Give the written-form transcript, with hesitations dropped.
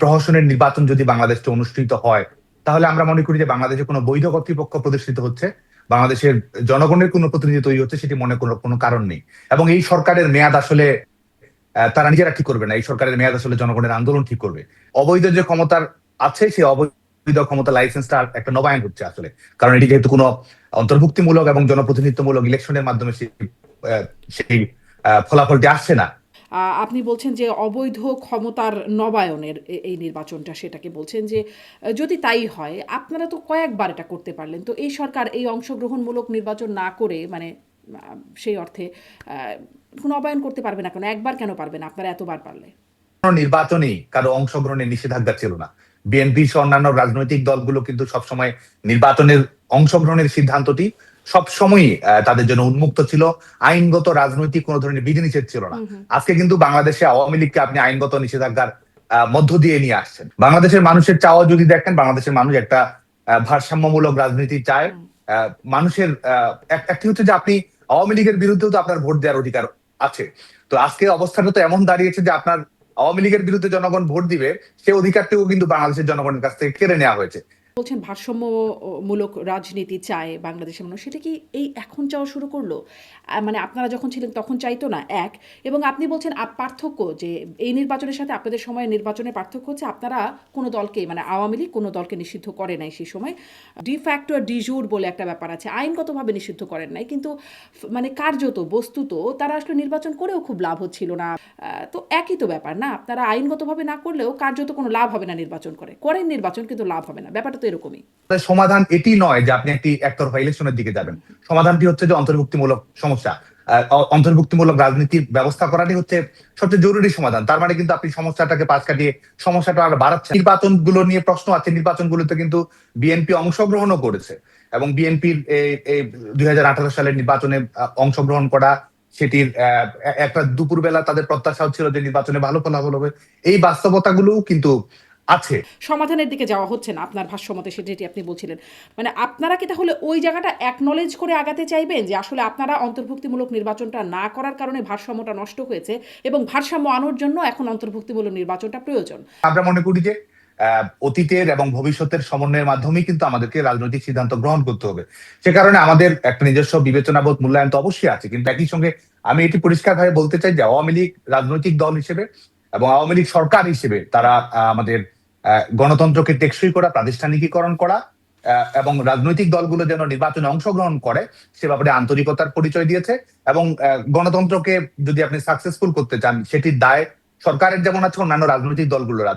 প্রহসনের নির্বাচন যদি বাংলাদেশে অনুষ্ঠিত হয়, তাহলে আমরা মনে করি যে বাংলাদেশে কোনো বৈধ কর্তৃপক্ষ প্রতিষ্ঠিত হচ্ছে, বাংলাদেশের জনগণের কোনো প্রতিনিধি তৈরি হচ্ছে, সেটি মনে করার কোনো কারণ নেই। এবং এই সরকারের মেয়াদ আসলে তারা নিজেরা ঠিক করবে না, এই সরকারের মেয়াদ আসলে জনগণের আন্দোলন ঠিক করবে। অবৈধ যে ক্ষমতার আছে, সেই অবৈধ ক্ষমতা লাইসেন্সটা একটা নবায়ন হচ্ছে আসলে, কারণ এটি যেহেতু কোনো অন্তর্ভুক্তিমূলক এবং জনপ্রতিনিধিত্বমূলক ইলেকশনের মাধ্যমে সেই ফলাফলটি আসছে না। আপনি বলছেন যে অবৈধ ক্ষমতার নবায়নের এই নির্বাচনটা, সেটাকে বলছেন যে যদি তাই হয়, আপনারা তো কয়েকবার এটা করতে পারলেন, তো এই সরকার এই অংশগ্রহণমূলক নির্বাচন না করে মানে সেই অর্থে নবায়ন করতে পারবে না কেন? একবার কেন পারবে না, আপনারা এতবার পারলে? নির্বাচনেই কারো অংশগ্রহণের নিষেধাজ্ঞা ছিল না। বিএনপি সহ অন্যান্য রাজনৈতিক দলগুলো কিন্তু সবসময় নির্বাচনের অংশগ্রহণের সিদ্ধান্তটি সবসময়ই তাদের জন্য উন্মুক্ত ছিল। আইনগত রাজনৈতিক কোনো ধরনের বিধিনিষেধ ছিল না। হুম, হুম। আজকে কিন্তু বাংলাদেশে আওয়ামী লীগকে আপনি আইনগত নিষেধাজ্ঞার মধ্য দিয়ে নিয়ে আসছেন। বাংলাদেশের মানুষের চাওয়া যদি দেখেন, বাংলাদেশের মানুষ একটা ভারসাম্যমূলক রাজনীতি চায়। হুম। মানুষের একটি হচ্ছে যে আপনি আওয়ামী লীগের বিরুদ্ধেও তো আপনার ভোট দেওয়ার অধিকার আছে। তো আজকে অবস্থাটা তো এমন দাঁড়িয়েছে যে আপনার আওয়ামী লীগের বিরুদ্ধে জনগণ ভোট দিবে, সে অধিকারটুকু কিন্তু বাংলাদেশের জনগণের কাছ থেকে কেড়ে নেওয়া হয়েছে। বলছেন ভারসাম্যমূলক রাজনীতি চায় বাংলাদেশের মানুষ, সেটা কি এই এখন চাওয়া শুরু করলো? মানে আপনারা যখন ছিলেন তখন চাইতো না, এক। এবং আপনি বলছেন পার্থক্য যে এই নির্বাচনের সাথে আপনাদের সময়ের নির্বাচনের পার্থক্য হচ্ছে আপনারা কোনো দলকে, মানে আওয়ামী লীগ কোনো দলকে নিষিদ্ধ করে নাই সেই সময়। ডি ফ্যাক্টো আর ডি জুর বলে একটা ব্যাপার আছে, আইনগতভাবে নিষিদ্ধ করেন নাই, কিন্তু মানে কার্যত বস্তুত তারা আসলে নির্বাচন করেও খুব লাভ হচ্ছিল না। তো একই তো ব্যাপার না, আপনারা আইনগতভাবে না করলেও কার্যত কোনো লাভ হবে না, নির্বাচন করেন নির্বাচন কিন্তু লাভ হবে না, ব্যাপারটা তো এরকমই। সমাধান এটি নয় যে আপনি একতরফা ইলেকশনের দিকে যাবেন। সমাধানটি হচ্ছে যে অন্তর্ভুক্তিমূলক সমস্যা, অন্তর্ভুক্তিমূলক রাজনীতির ব্যবস্থা করাটি হচ্ছে সবচেয়ে জরুরি সমাধান। তার মানে কিন্তু আপনি সমস্যাটাকে পাশ কাটিয়ে সমস্যাটা আরো বাড়াচ্ছেন। নির্বাচনগুলো নিয়ে প্রশ্ন আছে, নির্বাচনগুলোতে কিন্তু বিএনপি অংশগ্রহণও করেছে এবং বিএনপির এই 2018 সালের নির্বাচনে অংশগ্রহণ করা, সেটির একটা দুপুরবেলা তাদের প্রত্যাশাও ছিল যে নির্বাচনে ভালো ফলাফল হবে। এই বাস্তবতাগুলোও কিন্তু আছে। সমাধানের দিকে যাওয়া হচ্ছে না আপনার ভাষ্যমতে, সেটি আপনি বলছিলেন। মানে আপনারা কি তাহলে ওই জায়গাটা অ্যাকনলেজ করে আগাতে চাইবেন যে আসলে আপনারা অন্তর্ভুক্তিমূলক নির্বাচনটা না করার কারণে ভারসাম্যটা নষ্ট হয়েছে এবং ভারসাম্য আনার জন্য এখন অন্তর্ভুক্তিমূলক নির্বাচনটা প্রয়োজন? আমরা মনে করি যে অতীতের এবং ভবিষ্যতের সমন্বয়ের মাধ্যমেই কিন্তু আমাদেরকে রাজনৈতিক সিদ্ধান্ত গ্রহণ করতে হবে। সে কারণে আমাদের একটা নিজস্ব বিবেচনাবোধ, মূল্যায়ন তো অবশ্যই আছে, কিন্তু একই সঙ্গে আমি এটি পরিষ্কারভাবে বলতে চাই যে আওয়ামী লীগ রাজনৈতিক দল হিসেবে এবং আওয়ামী লীগ সরকার হিসেবে তারা আমাদের গণতন্ত্রকে টেকসই করা, প্রাতিষ্ঠানিকীকরণ করা এবং রাজনৈতিক দলগুলো যেন নির্বাচনে অংশগ্রহণ করে সে ব্যাপারে আন্তরিকতার পরিচয় দিয়েছে। এবং গণতন্ত্রকে যদি আপনি সাকসেসফুল করতে চান, সেটির দায় সরকারের যেমন আছে, অন্যান্য রাজনৈতিক দলগুলোর আছে।